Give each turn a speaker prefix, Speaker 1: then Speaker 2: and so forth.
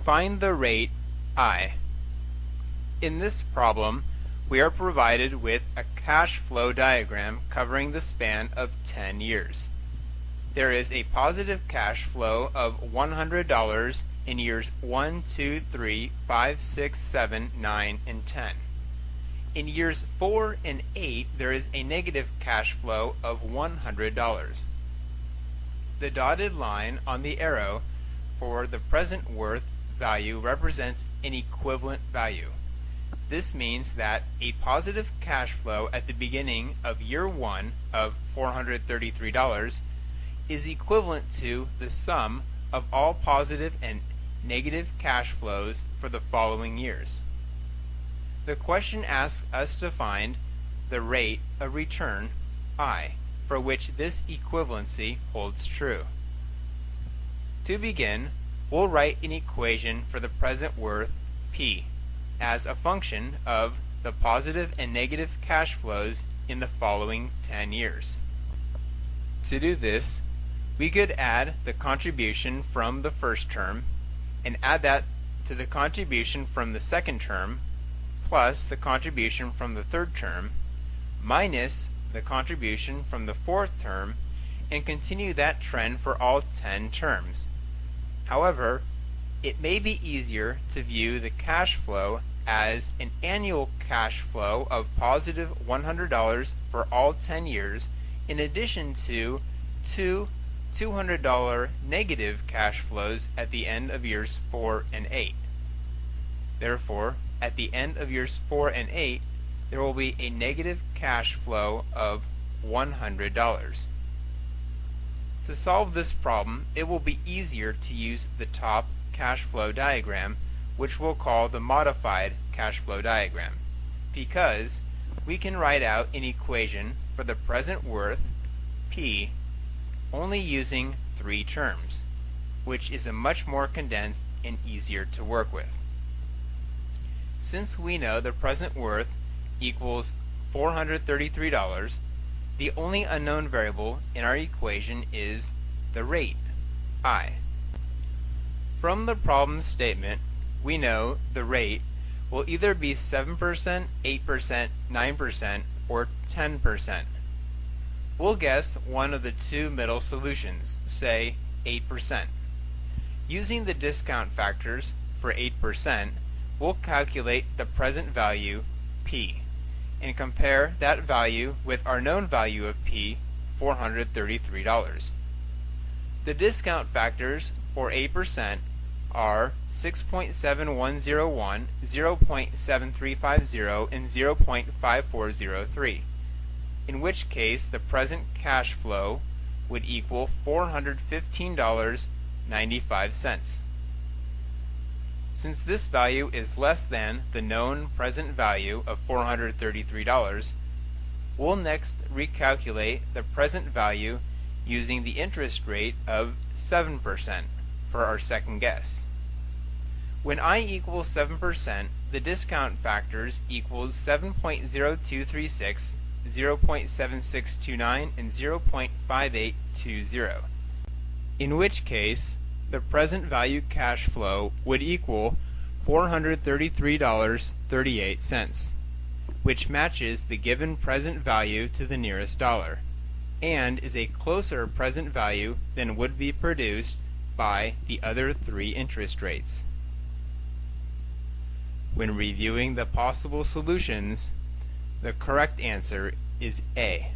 Speaker 1: Find the rate I. In this problem, we are provided with a cash flow diagram covering the span of 10 years. There is a positive cash flow of $100 in years 1, 2, 3, 5, 6, 7, 9, and 10. In years 4 and 8, there is a negative cash flow of $100. The dotted line on the arrow for the present worth value represents an equivalent value. This means that a positive cash flow at the beginning of year 1 of $433 is equivalent to the sum of all positive and negative cash flows for the following years. The question asks us to find the rate of return I, for which this equivalency holds true. To begin, we'll write an equation for the present worth P as a function of the positive and negative cash flows in the following 10 years. To do this, we could add the contribution from the first term and add that to the contribution from the second term plus the contribution from the third term minus the contribution from the fourth term and continue that trend for all 10 terms. However, it may be easier to view the cash flow as an annual cash flow of positive $100 for all 10 years in addition to two $200 negative cash flows at the end of years 4 and 8. Therefore, at the end of years 4 and 8, there will be a negative cash flow of $100. To solve this problem, it will be easier to use the top cash flow diagram, which we'll call the modified cash flow diagram, because we can write out an equation for the present worth, P, only using 3 terms, which is a much more condensed and easier to work with. Since we know the present worth equals $433, the only unknown variable in our equation is the rate, I. From the problem statement, we know the rate will either be 7%, 8%, 9%, or 10%. We'll guess one of the two middle solutions, say 8%. Using the discount factors for 8%, we'll calculate the present value, P, and compare that value with our known value of P, $433. The discount factors for 8% are 6.7101, 0.7350, and 0.5403. In which case the present cash flow would equal $415.95. Since this value is less than the known present value of $433, we'll next recalculate the present value using the interest rate of 7% for our second guess. When I equals 7%, the discount factors equals 7.0236, 0.7629, and 0.5820, in which case the present value cash flow would equal $433.38, which matches the given present value to the nearest dollar, and is a closer present value than would be produced by the other 3 interest rates. When reviewing the possible solutions, the correct answer is A.